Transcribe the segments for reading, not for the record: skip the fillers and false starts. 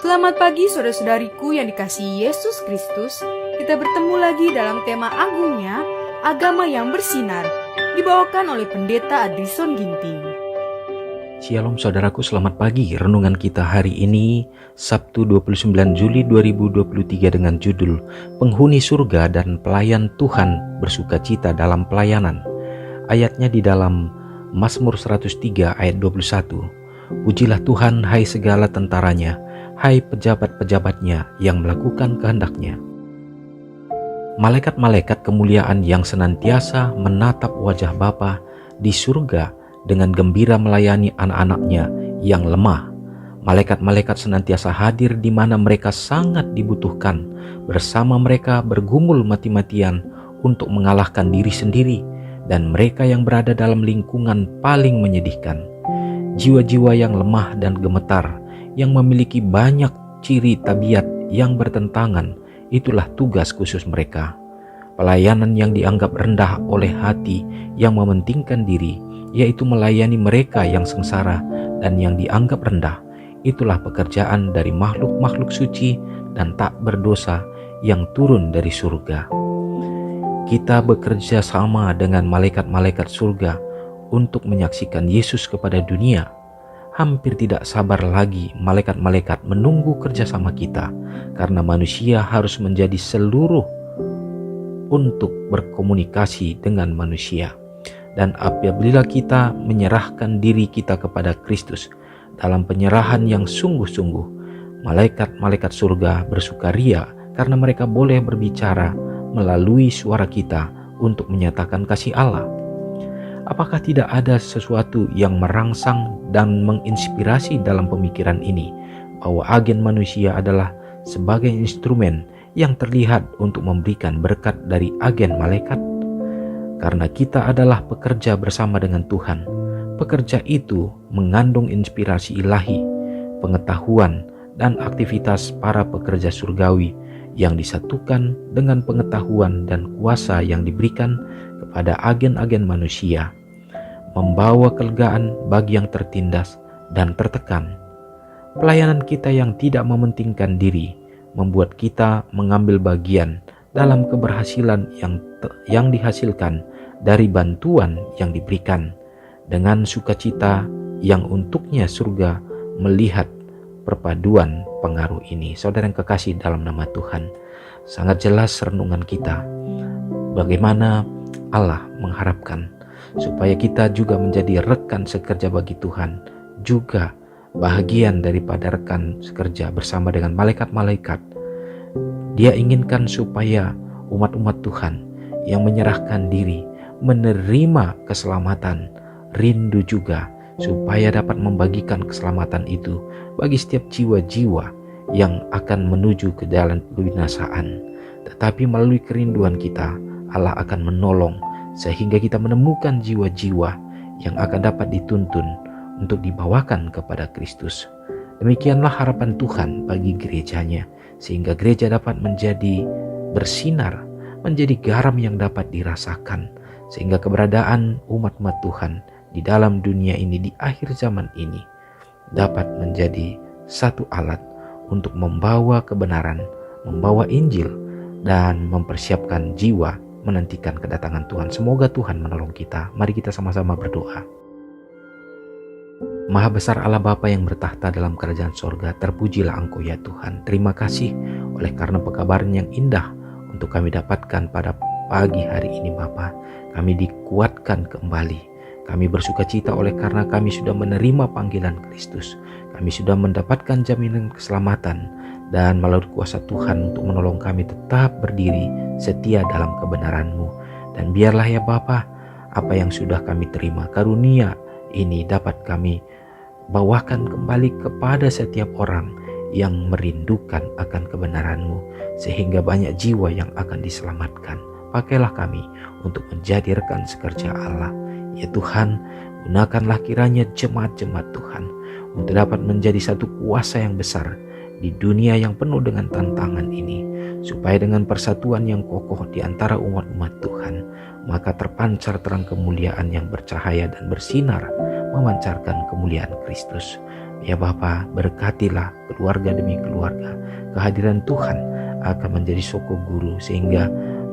Selamat pagi saudara-saudariku yang dikasihi Yesus Kristus. Kita bertemu lagi dalam tema agungnya, agama yang bersinar, dibawakan oleh Pendeta Adrison Ginting. Shalom saudaraku, selamat pagi. Renungan kita hari ini Sabtu 29 Juli 2023 dengan judul Penghuni Surga dan Pelayan Tuhan Bersukacita dalam Pelayanan. Ayatnya di dalam Mazmur 103 ayat 21. Pujilah Tuhan hai segala tentaranya, hai pejabat-pejabatnya yang melakukan kehendak-Nya. Malaikat-malaikat kemuliaan yang senantiasa menatap wajah Bapa di surga dengan gembira melayani anak-anak-Nya yang lemah. Malaikat-malaikat senantiasa hadir di mana mereka sangat dibutuhkan. Bersama mereka bergumul mati-matian untuk mengalahkan diri sendiri dan mereka yang berada dalam lingkungan paling menyedihkan. Jiwa-jiwa yang lemah dan gemetar, yang memiliki banyak ciri tabiat yang bertentangan, itulah tugas khusus mereka. Pelayanan yang dianggap rendah oleh hati yang mementingkan diri, yaitu melayani mereka yang sengsara dan yang dianggap rendah, itulah pekerjaan dari makhluk-makhluk suci dan tak berdosa yang turun dari surga. Kita bekerja sama dengan malaikat-malaikat surga untuk menyaksikan Yesus kepada dunia. Hampir tidak sabar lagi malaikat-malaikat menunggu kerjasama kita, karena manusia harus menjadi seluruh untuk berkomunikasi dengan manusia. Dan apabila kita menyerahkan diri kita kepada Kristus dalam penyerahan yang sungguh-sungguh, malaikat-malaikat surga bersukaria karena mereka boleh berbicara melalui suara kita untuk menyatakan kasih Allah. Apakah tidak ada sesuatu yang merangsang dan menginspirasi dalam pemikiran ini, bahwa agen manusia adalah sebagai instrumen yang terlihat untuk memberikan berkat dari agen malaikat? Karena kita adalah pekerja bersama dengan Tuhan, pekerja itu mengandung inspirasi ilahi, pengetahuan, dan aktivitas para pekerja surgawi yang disatukan dengan pengetahuan dan kuasa yang diberikan kepada agen-agen manusia, membawa kelegaan bagi yang tertindas dan tertekan. Pelayanan kita yang tidak mementingkan diri membuat kita mengambil bagian dalam keberhasilan yang dihasilkan dari bantuan yang diberikan, dengan sukacita yang untuknya surga melihat perpaduan pengaruh ini. Saudara yang kekasih dalam nama Tuhan, sangat jelas renungan kita bagaimana Allah mengharapkan supaya kita juga menjadi rekan sekerja bagi Tuhan, juga bahagian daripada rekan sekerja bersama dengan malaikat-malaikat. Dia inginkan supaya umat-umat Tuhan yang menyerahkan diri, menerima keselamatan, rindu juga supaya dapat membagikan keselamatan itu bagi setiap jiwa-jiwa yang akan menuju ke jalan kebinasaan. Tetapi melalui kerinduan kita, Allah akan menolong sehingga kita menemukan jiwa-jiwa yang akan dapat dituntun untuk dibawakan kepada Kristus. Demikianlah harapan Tuhan bagi gerejanya, sehingga gereja dapat menjadi bersinar, menjadi garam yang dapat dirasakan, sehingga keberadaan umat-umat Tuhan di dalam dunia ini di akhir zaman ini dapat menjadi satu alat untuk membawa kebenaran, membawa Injil, dan mempersiapkan jiwa menantikan kedatangan Tuhan. Semoga Tuhan menolong kita. Mari kita sama-sama berdoa. Maha besar Allah Bapa yang bertahta dalam kerajaan sorga, terpujilah Engkau ya Tuhan. Terima kasih oleh karena pekabaran yang indah untuk kami dapatkan pada pagi hari ini Bapa. Kami dikuatkan kembali. Kami bersukacita oleh karena kami sudah menerima panggilan Kristus. Kami sudah mendapatkan jaminan keselamatan, dan melalui kuasa Tuhan untuk menolong kami tetap berdiri setia dalam kebenaran-Mu. Dan biarlah ya Bapa, apa yang sudah kami terima, karunia ini dapat kami bawakan kembali kepada setiap orang yang merindukan akan kebenaran-Mu, sehingga banyak jiwa yang akan diselamatkan. Pakailah kami untuk menjadi rekan sekerja Allah. Ya Tuhan, gunakanlah kiranya jemaat-jemaat Tuhan untuk dapat menjadi satu kuasa yang besar di dunia yang penuh dengan tantangan ini, supaya dengan persatuan yang kokoh di antara umat-umat Tuhan, maka terpancar terang kemuliaan yang bercahaya dan bersinar, memancarkan kemuliaan Kristus. Ya Bapa, berkatilah keluarga demi keluarga. Kehadiran Tuhan akan menjadi soko guru sehingga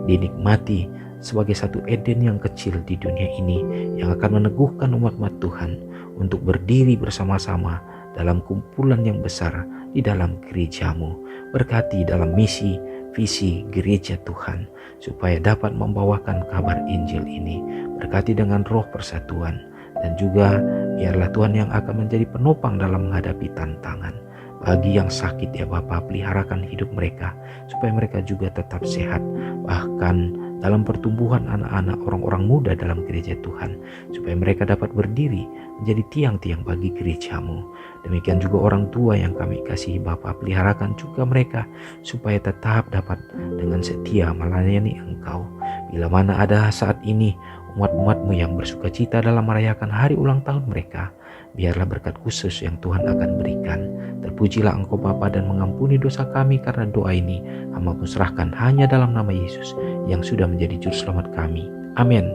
dinikmati sebagai satu Eden yang kecil di dunia ini yang akan meneguhkan umat-umat Tuhan untuk berdiri bersama-sama dalam kumpulan yang besar di dalam gerejamu. Berkati dalam misi, visi gereja Tuhan supaya dapat membawakan kabar Injil ini. Berkati dengan roh persatuan dan juga biarlah Tuhan yang akan menjadi penopang dalam menghadapi tantangan. Bagi yang sakit ya Bapa, peliharakan hidup mereka supaya mereka juga tetap sehat. Bahkan dalam pertumbuhan anak-anak orang-orang muda dalam gereja Tuhan supaya mereka dapat berdiri menjadi tiang-tiang bagi gerejamu. Demikian juga orang tua yang kami kasihi Bapa, peliharakan juga mereka supaya tetap dapat dengan setia melayani Engkau. Bila mana ada saat ini umat-umatmu yang bersuka cita dalam merayakan hari ulang tahun mereka, biarlah berkat khusus yang Tuhan akan berikan. Terpujilah Engkau Bapa dan mengampuni dosa kami karena doa ini hamba-Mu serahkan hanya dalam nama Yesus yang sudah menjadi juru selamat kami. Amin.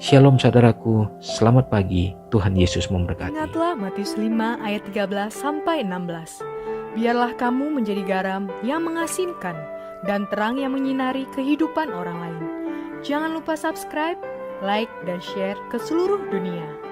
Shalom saudaraku, selamat pagi, Tuhan Yesus memberkati. Ingatlah Matius 5 ayat 13-16. Biarlah kamu menjadi garam yang mengasinkan dan terang yang menyinari kehidupan orang lain. Jangan lupa subscribe, like, dan share ke seluruh dunia.